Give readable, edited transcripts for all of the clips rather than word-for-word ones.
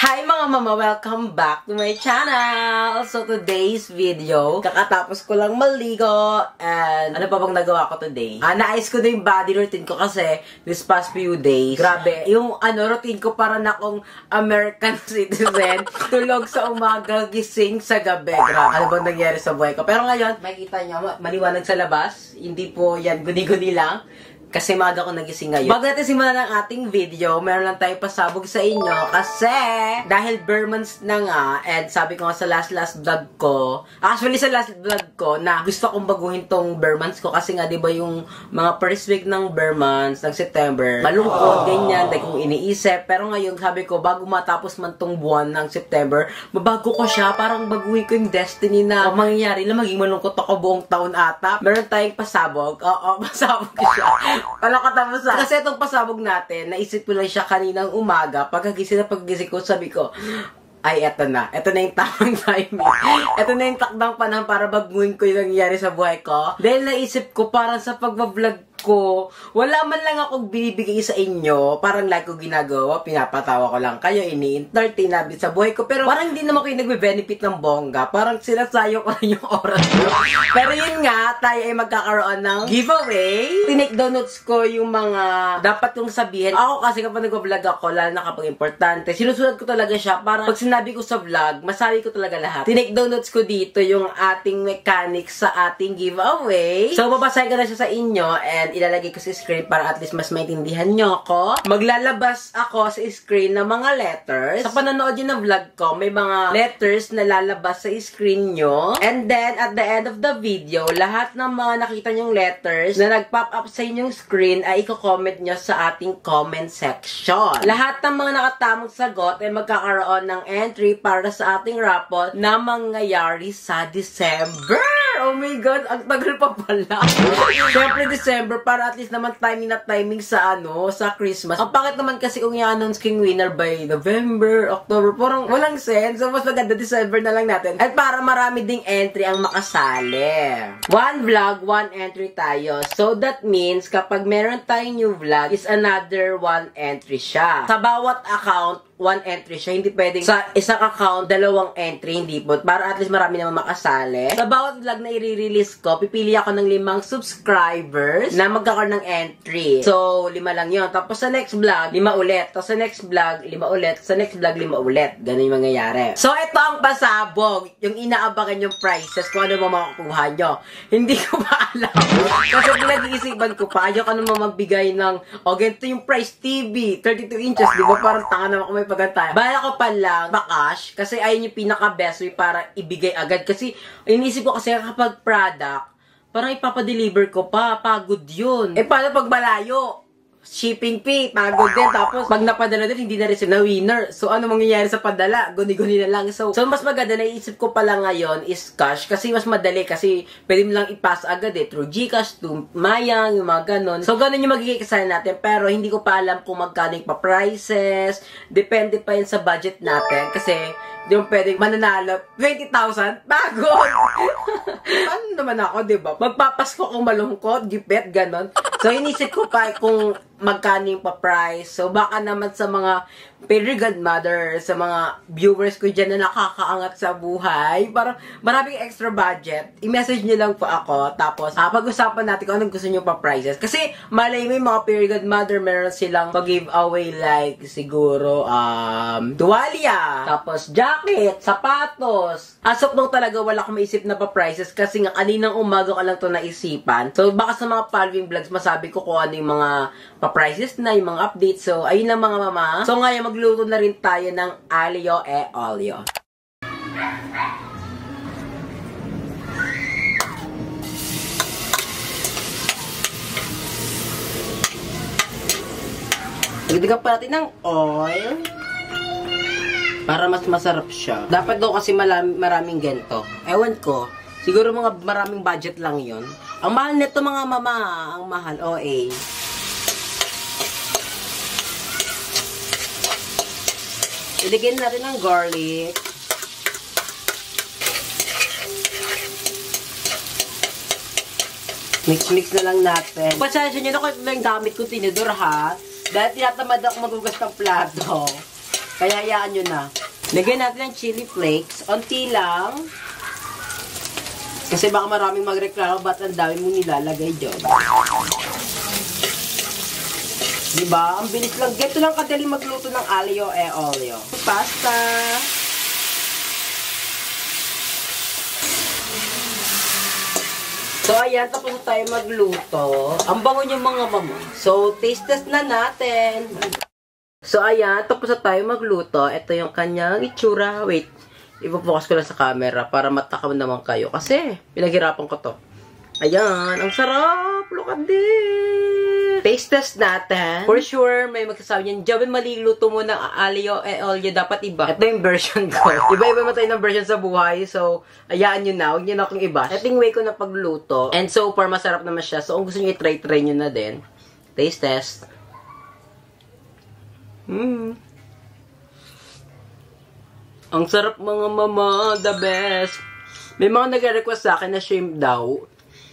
Hi mga mama! Welcome back to my channel! So today's video, kakatapos ko lang maligo and ano pa bang nagawa ko today? Naayos ko na yung body routine ko kasi this past few days, grabe, yung routine ko para na akong American citizen, tulog sa umaga, gising sa gabi. Grabe, ano bang nangyari sa buhay ko? Pero ngayon, makikita nyo, maliwanag sa labas, hindi po yan guni-guni lang. Kasi maaga ko nagising ngayon. Bago natin simulan ang ating video, meron lang tayong pasabog sa inyo kasi dahil bare months na nga, and sabi ko nga sa last vlog ko, actually sa last vlog ko, na gusto kong baguhin tong bare months ko kasi nga diba yung mga first week ng bare months, ng September, malungkot, ganyan, dahil kong iniisip. Pero ngayon, sabi ko, bago matapos man tong buwan ng September, mabago ko siya, parang baguhin ko yung destiny na mangyayari lang, maging malungkot ako buong taon ata. Meron tayong pasabog. Oo, pasabog siya. Wala katapos na. Kasi itong pasabog natin, naisip ko lang siya kaninang umaga. Pagkagising ko, sabi ko, ay, eto na. Eto na yung tamang timing. Eto na yung takdang panahon para baguhin ko yung nangyayari sa buhay ko. Dahil naisip ko, parang sa pagbablog ko, wala man lang akong binibigay sa inyo. Parang like ko ginagawa, pinapatawa ko lang kayo, ini-entertain namin sa buhay ko. Pero parang hindi naman kayo nagbe-benefit ng bongga. Parang sinasayo ko lang yung oras ko. Pero yun nga, tayo ay magkakaroon ng giveaway. Tinake down notes ko yung mga dapat kong sabihin. Ako kasi kapag nag-vlog ako, lalo na kapag importante, sinusunod ko talaga siya. Para pag sinabi ko sa vlog, masabi ko talaga lahat. Tinake down notes ko dito yung ating mechanics sa ating giveaway. So, babasahin ko na siya sa inyo and ilalagay ko sa screen para at least mas maintindihan nyo ako. Maglalabas ako sa screen ng mga letters. Sa panonood nyo ng vlog ko, may mga letters na lalabas sa screen nyo. And then, at the end of the video, lahat ng mga nakita nyong letters na nag-pop up sa inyong screen ay i-comment nyo sa ating comment section. Lahat ng mga nakatamang sagot ay magkakaroon ng entry para sa ating raffle na mangyayari sa December. Oh my God, ang tagal pa pala. Siyempre December, para at least naman timing sa sa Christmas. Ang pangit naman kasi kung i-announce king winner by November, October, parang walang sense. So, mas maganda December na lang natin. At para marami ding entry ang makasali. One vlog, one entry tayo. So, that means, kapag meron tayong new vlog, is another one entry siya. Sa bawat account, one entry siya. Hindi pwedeng sa isang account, dalawang entry. Hindi po. Para at least marami naman makasali. Sa bawat vlog na i-release ko, pipili ako ng 5 subscribers na magkakaroon ng entry. So, 5 lang yun. Tapos sa next vlog, 5 ulit. Tapos sa next vlog, 5 ulit. Sa next vlog, 5 ulit. Ganun yung mangyayari. So, ito ang pasabog. Yung inaabangan yung prices. Kung ano mo makakuha nyo. Hindi ko pa alam. Kasi pinag-iisipan ko pa. Ayaw ka naman magbigay ng, ganito yung price TV. 32 inches. Di ba? Parang tanga naman kung may pagkantaya. Bala ko pa lang, bakash. Kasi ayun yung pinaka-best way para ibigay agad. Kasi, inisip ko kasi kapag product, parang ipapadeliver ko pa. Pagod yun. Paano pag malayo? Shipping fee, pagod din. Tapos, pag napadala din, hindi na-receive na winner. So, ano mangyayari sa padala? Guni-guni na lang. So mas maganda, naisip ko pala ngayon is cash. Kasi mas madali. Kasi, pwede mo lang ipass agad through Gcash, to Mayang, yung mga ganon. So, ganon yung magiging kasalanan natin. Pero, hindi ko pa alam kung magkano yung pa-prices. Depende pa yun sa budget natin. Kasi, di mo pwedeng mananalo 20,000. Pagod! Ano naman ako, diba? Magpapasko kung malungkot, gipet, ganon. So, inisip ko pa kung magkano yung pa-price. So, baka naman sa mga very godmother, sa mga viewers ko dyan na nakakaangat sa buhay, parang maraming extra budget, i-message nyo lang po ako. Tapos, pag-usapan natin kung anong gusto nyo pa-prices. Kasi, malay mo yung mga very godmother, meron silang pag-giveaway like, siguro, tuwalya, tapos jacket, sapatos. As of now talaga, wala akong maisip na pa-prices kasi nga kaninang umaga ko lang to naisipan. So, baka sa mga following vlogs, masabi ko kung ano yung mga pa-prices na, yung mga updates. So, ayun lang mga mama. So, ngayon magluto na rin tayo ng alio e olio. Dagdagan pa natin ng oil para mas masarap siya. Dapat daw kasi maraming ganito. Ewan ko. Siguro mga maraming budget lang yon. Ang mahal nito mga mama. Ang mahal. OA. Ilagyan natin ng garlic. Mix-mix na lang natin. Pasensya nyo na kung ito yung gamit ko tinidor ha. Dahil tinatamad ako magugas ng plato. Kaya hayaan nyo na. Lagyan natin ng chili flakes. Onti lang. Kasi baka maraming magreklamo ba't ang dami mong nilalagay dyan. Diba? Ang bilis lang. Ganito lang kadali magluto ng aglio e olio. Pasta. So, ayan. Tapos na tayo magluto. Ang bango niyo mga mama. So, taste test na natin. So, ayan. Tapos na tayo magluto. Ito yung kanyang itsura. Wait. Ipo-focus ko lang sa camera para matakam naman kayo. Kasi, pinaghirapan ko to. Ayan. Ang sarap. Look at this. Taste test natin. For sure, may magsasabi niyan, Jobin, maliluto mo ng aglio e olio. Dapat iba. Ito yung version ko. Iba-iba mo tayo ng version sa buhay. So, ayaan nyo na. Huwag nyo na akong iba. Ito yung way ko na pagluto. And so far, masarap naman siya. So, kung gusto nyo i-try nyo na din. Taste test. Ang sarap mga mama, the best. May mga nag-request sa akin na shrimp daw.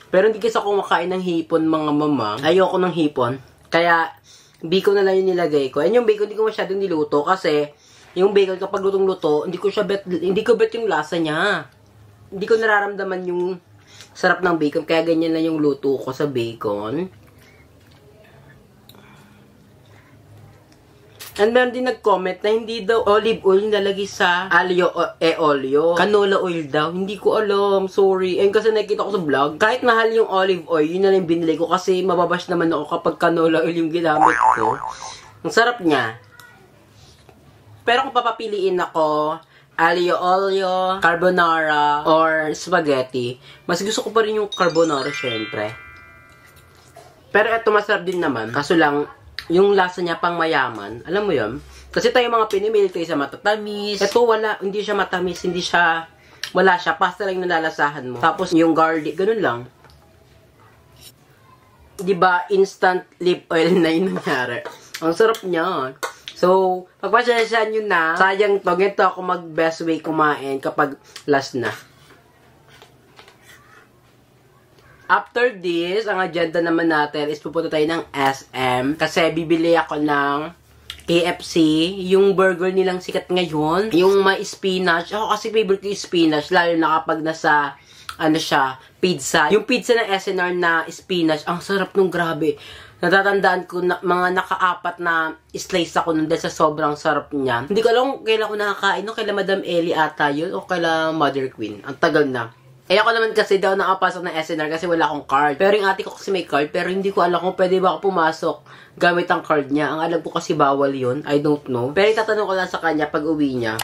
Pero hindi kasi ako kumakain ng hipon mga mama. Ayoko ng hipon. Kaya, bacon na lang yung nilagay ko. And yung bacon, hindi ko masyadong niluto kasi yung bacon kapag lutong-luto, hindi ko bet yung lasa niya. Hindi ko nararamdaman yung sarap ng bacon. Kaya ganyan lang yung luto ko sa bacon. And meron din nag-comment na hindi daw olive oil nilalagay sa aglio e olio. Canola oil daw. Hindi ko alam. Sorry. And kasi nakikita ko sa vlog, kahit mahal yung olive oil, yun na lang binili ko kasi mababash naman ako kapag canola oil yung ginamit ko. Ang sarap niya. Pero kung papapiliin ako, aglio olio, carbonara, or spaghetti, mas gusto ko pa rin yung carbonara syempre. Pero eto masarap din naman. Kaso lang, yung lasa niya pang mayaman. Alam mo yun? Kasi tayo mga pinimili tayo sa matatamis. Ito wala, hindi siya matamis, wala siya. Pasta lang nalalasahan mo. Tapos yung garlic, ganun lang. Diba, instant lip oil na yung nangyari. Ang sarap niya. So, pagpasyasyan nyo na, sayang to, ganito ako mag-best way kumain kapag last na. After this, ang agenda naman natin is pupunta tayo ng SM kasi bibili ako ng KFC, yung burger nilang sikat ngayon, yung may spinach. Ako kasi favorite ko yung spinach, lalo na kapag nasa, pizza. Yung pizza ng SNR na spinach, ang sarap nung grabe. Natatandaan ko na mga naka-4 na slice ako nun dahil sa sobrang sarap niya. Hindi ko alam kailan ko nakakain, no? Kaila Madam Ellie ata yun o kaila Mother Queen. Ang tagal na. Eh ako naman kasi daw nakapasok ng SNR kasi wala akong card. Pero yung ate ko kasi may card, pero hindi ko alam kung pwede ba ako pumasok gamit ang card niya. Ang alam ko kasi bawal yun. I don't know. Pero itatanong ko lang sa kanya pag uwi niya.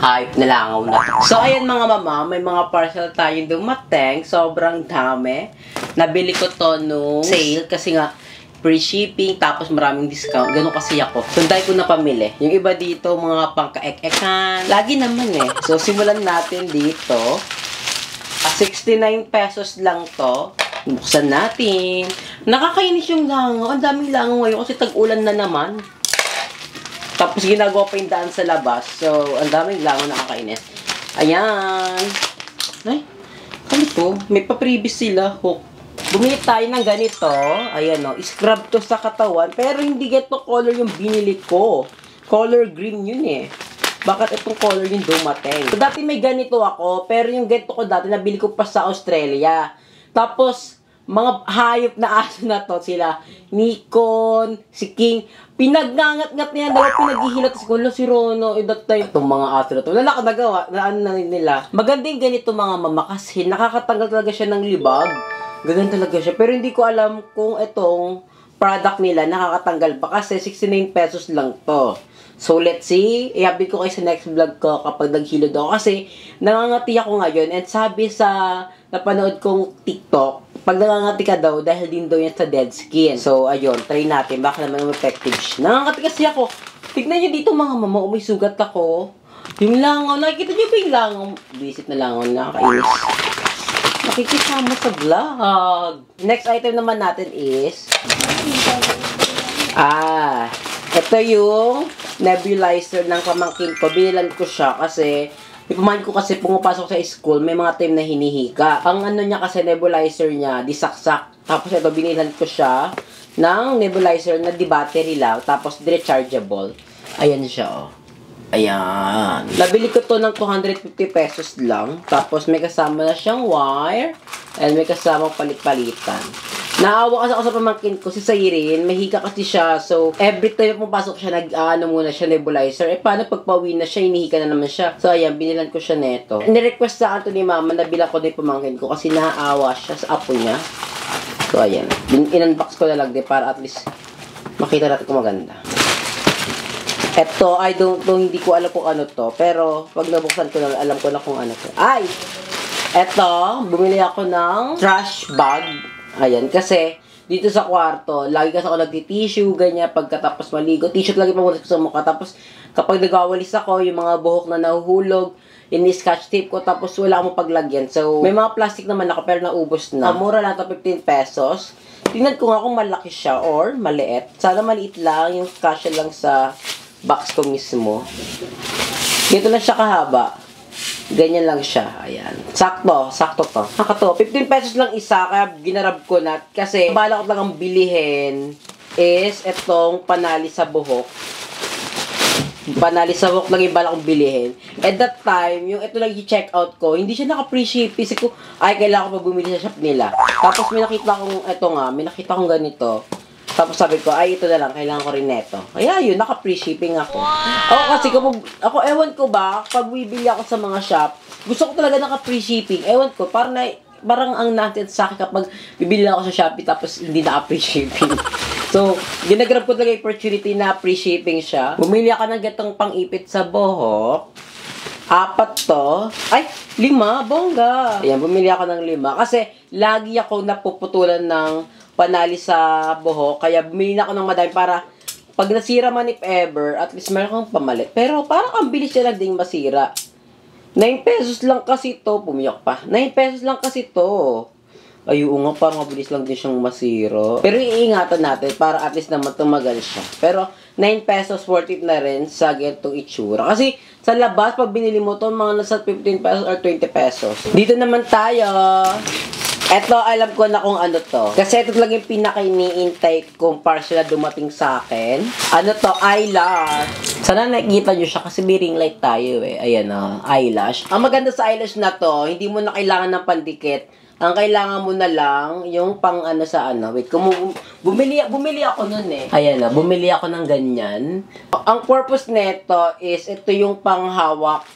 Hype, nalangaw na. So ayan mga mama, may mga parcel tayong dumating. Sobrang dami. Nabili ko to nung sale kasi nga free shipping, tapos maraming discount. Ganun kasi ako. Sunday ko na pamili. Yung iba dito, mga pangka-ek-ekan. Lagi naman eh. So, simulan natin dito. 69 pesos lang to. Buksan natin. Nakakainis yung langaw. Ang daming langaw ngayon kasi tag-ulan na naman. Tapos ginagawa pa yung daan sa labas. So, ang daming langaw, nakakainis. Ayan. Ay, ano to? May pa-previous sila. Hook. Bumili tayo ng ganito. Ayan o. Scrub to sa katawan. Pero hindi ganito color yung binili ko. Color green yun eh. Bakit itong color yung dumating? So, dati may ganito ako. Pero yung ganito ko dati, nabili ko pa sa Australia. Tapos, mga hayop na aso na to sila. Nikon, si King. Pinagngangat-ngat niya. Dalawa pinaghihilot. Si Rono. That time. Itong mga aso na to. Wala ka nagawa. Naan na nila. Magandang ganito mga mama. Kasi nakakatanggal talaga siya ng libag. Ganun talaga siya. Pero hindi ko alam kung itong product nila nakakatanggal pa kasi 69 pesos lang to. So, let's see. Ihabig ko kayo sa next vlog ko kapag naghilod ako. Kasi, nangangati ako ngayon. And sabi sa napanood kong TikTok, pag nangangati ka daw, dahil din daw yan sa dead skin. So, ayun. Try natin. Baka naman effective siya. Nangangati kasi ako. Tignan nyo dito mga mama. May sugat ako. Yung langaw. Nakikita nyo ba yung langaw? Visit na langaw. Nakakainis. Nakikisama sa vlog. Next item naman natin is ito yung nebulizer ng pamangkin ko. Binilan ko siya kasi Ipamahin ko kasi pumapasok sa school, may mga time na hinihika. Ang ano niya kasi nebulizer niya, di saksak. Tapos ito, binilhan ko siya ng nebulizer na di battery lang, tapos di rechargeable. Ayan siya, oh. Ayan. Nabili ko to ng 250 pesos lang. Tapos may kasama na siyang wire. And may kasama palit-palitan. Naawa kasi ako sa pamangkin ko, si Sayrin. Mahika kasi siya. So, every time pumapasok siya, nag-ano muna siya, nebulizer. Paano pagpauwi na siya, hinihika na naman siya. So, ayan, binilan ko siya neto. Nirequest sa ato ni mama, nabilang ko na yung pamangkin ko kasi naawa siya sa apo niya. So, ayan. In-unbox ko na lang din para at least makita natin kung maganda. Eto, hindi ko alam kung ano to. Pero, pag nabuksan ko na, alam ko na kung ano to. Ay! Eto, bumili ako ng trash bag. Ayan, kasi, dito sa kwarto, lagi kasi ako nagti-tissue, ganyan, pagkatapos maligo. Tissue lagi pa muna sa mukha. Tapos, kapag nagawalis ako, yung mga buhok na nahuhulog, ini-scotch tape ko, tapos wala akong paglagyan. So, may mga plastic naman ako, pero naubos na. Mura lang ito, 15 pesos. Tingnan ko nga kung malaki siya or maliit. Sana maliit lang, yung kasya lang sa box ko mismo. Dito lang siya kahaba. Ganyan lang siya. Ayan. Sakto to. Nakato. 15 pesos lang isa, kaya ginarab ko na. Kasi, bala ko lang ang bilihin is itong panali sa buhok. Panali sa buhok lang yung bala kong bilihin. At that time, yung ito lang i-check out ko, hindi siya naka-free shipping. Kasi ko, ay, kailangan ko pa bumili sa shop nila. Tapos, may nakita kong ganito. Tapos sabi ko, ay, ito na lang, kailangan ko rin neto. Kaya yun, naka-free shipping ako. Kasi ako, ewan ko ba, pag bibili ako sa mga shop, gusto ko talaga naka-free shipping. Ewan ko, parang ang natin sa akin kapag bibili ako sa Shopee tapos hindi naka-free shipping. So, ginagrab ko talaga yung opportunity na free shipping siya. Bumili ako ng gatong pang-ipit sa buhok. 4 to. Ay, 5, bongga. Ayan, bumili ako ng 5. Kasi, lagi ako napuputulan ng panali sa buhok. Kaya bumili na ako ng madami para pag nasira man if ever, at least meron kang pamalit. Pero parang ang bilis siya lang ding masira. 9 pesos lang kasi to. Pumiyak pa. 9 pesos lang kasi to. Ayun nga, parang mabilis lang din siyang masira. Pero iingatan natin para at least naman tumagal siya. Pero 9 pesos worth it na rin sa ganitong itsura. Kasi sa labas, pag binili mo to, mga nasa 15 pesos or 20 pesos. Dito naman tayo. Eto, alam ko na kung ano to. Kasi ito lang yung pinaka-iniintay kong parcel na dumating sa akin. Ano to? Eyelash. Sana nakikita nyo siya kasi may ring light tayo eh. Ayan o, eyelash. Ang maganda sa eyelash na to, hindi mo na kailangan ng pandikit. Ang kailangan mo na lang, yung pang ano sa ano. Wait, bumili ako nun eh. Ayan o, bumili ako ng ganyan. Ang purpose nito is, ito yung panghawak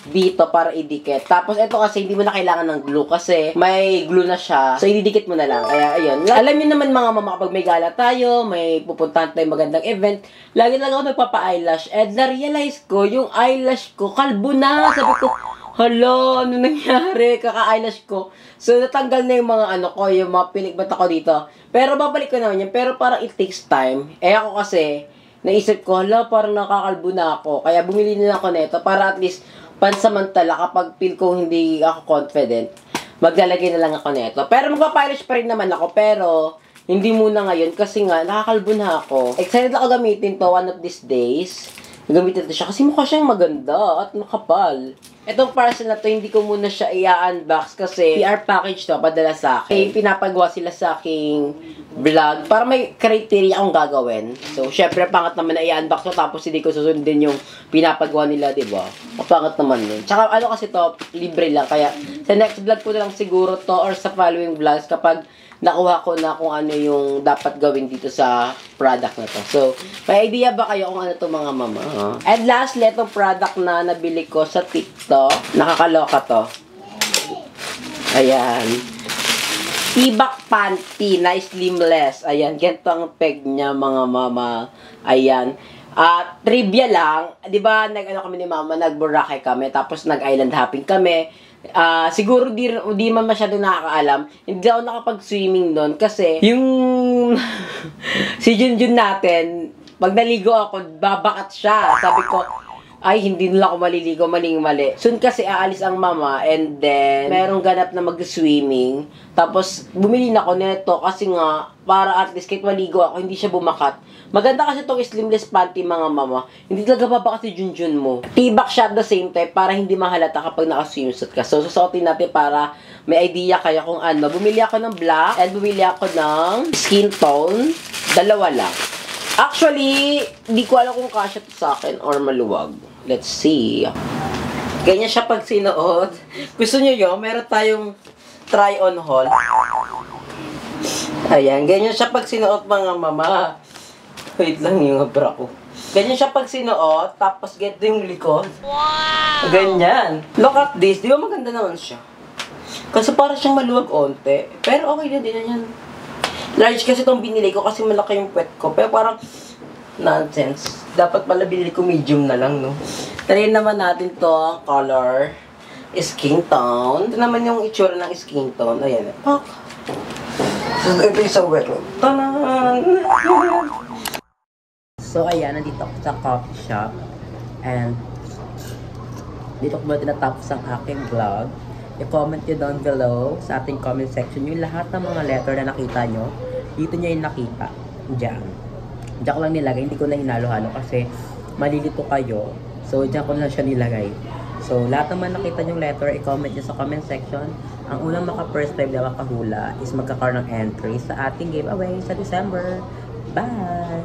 dito para idikit. Tapos ito kasi hindi mo na kailangan ng glue kasi may glue na siya. So ididikit mo na lang. Kaya ayun. Alam niyo naman mga mama kapag may gala tayo, may pupuntahan tayong magandang event, lagi lang ako nagpapa-eyelash. And na-realize ko yung eyelash ko kalbo na. Sabi ko, hala, ano nangyari? Kaka-eyelash ko. So natanggal na yung mga ano ko, yung mga pinikbat ako dito. Pero babalik ko naman yan. Pero parang it takes time. Ako kasi naisip ko, hala, parang nakakalbo na ako. Kaya bumili na ako nito para at least pansamantala kapag feel ko hindi ako confident, maglalagay na lang ako nito. Pero magpa-polish pa rin naman ako, pero hindi muna ngayon kasi nga nakakalbo na ako. Excited ako gamitin to one of these days. Gamitin to siya kasi mukha siyang maganda at makapal. Itong parcel na to, hindi ko muna siya i-unbox kasi PR package to, padala sa akin. Pinapagawa sila sa aking vlog para may criteria akong gagawin. So, syempre, pangat naman na i-unbox ko tapos hindi ko susundin yung pinapagawa nila, diba? Pangat naman yun. Tsaka ano kasi to, libre lang. Kaya sa next vlog ko na lang siguro to or sa following vlogs kapag nakuha ko na kung ano yung dapat gawin dito sa product na to. So, may idea ba kayo kung ano to mga mama? And lastly, itong product na nabili ko sa TikTok. Nakakaloka to. Ayan. Tibak panty na slimless. Ayan, ganito ang peg niya mga mama. Ayan. Trivia lang, 'di ba, nag-ano kami ni mama, nag-Boracay kami, tapos nag-island hopping kami. Siguro di man masyado nakakaalam. Hindi ako nakapag-swimming doon kasi yung si Junjun natin, pag naligo ako, babakat siya. Sabi ko, Ay, hindi nila ako maliligo, maling-mali. Soon kasi aalis ang mama, and then, merong ganap na mag-swimming. Tapos, bumili na ako neto kasi nga, para at least kahit maligo ako, hindi siya bumakat. Maganda kasi itong slimless panty, mga mama. Hindi talaga babakat si Junjun mo. Tibak siya at the same time, para hindi mahalata kapag naka-swimsuit ka. So, susuotin natin para may idea kaya kung ano. Bumili ako ng black, and bumili ako ng skin tone. Dalawa lang. Actually, di ko alam kung kasya to sa akin or maluwag. Let's see. Ganyan siya pag sinuot. Gusto nyo yun? Meron tayong try-on haul. Ayan. Ganyan siya pag sinuot, mga mama. Wait lang yung bra ko. Ganyan siya pag sinuot. Tapos get yung likod. Wow! Ganyan. Look at this. Di ba maganda naman siya? Kasi para siyang maluwag onte. Pero okay din na yan. Large kasi itong binili ko kasi malaki yung puwet ko. Pero parang nonsense. Dapat pala binili ko medium na lang, no? Try naman natin to ang color. Skin tone. Ito naman yung itsura ng skin tone. Ayan. Pak! So, ito yung sa wet. Tanan! So, ayan. Nandito ako sa coffee shop. And, dito ko ba tinatapos ang aking vlog. I-comment nyo down below sa ating comment section yung lahat ng mga letter na nakita nyo. Dito nyo yung nakita. Diyan. Diyan ko lang nilagay. Hindi ko na hinalo-halo kasi malilito kayo. So, diyan ko na siya nilagay. So, lahat naman nakita nyong letter, i-comment nyo sa comment section. Ang unang maka-first time na makahula is magkakaroon ng entry sa ating giveaway sa December. Bye!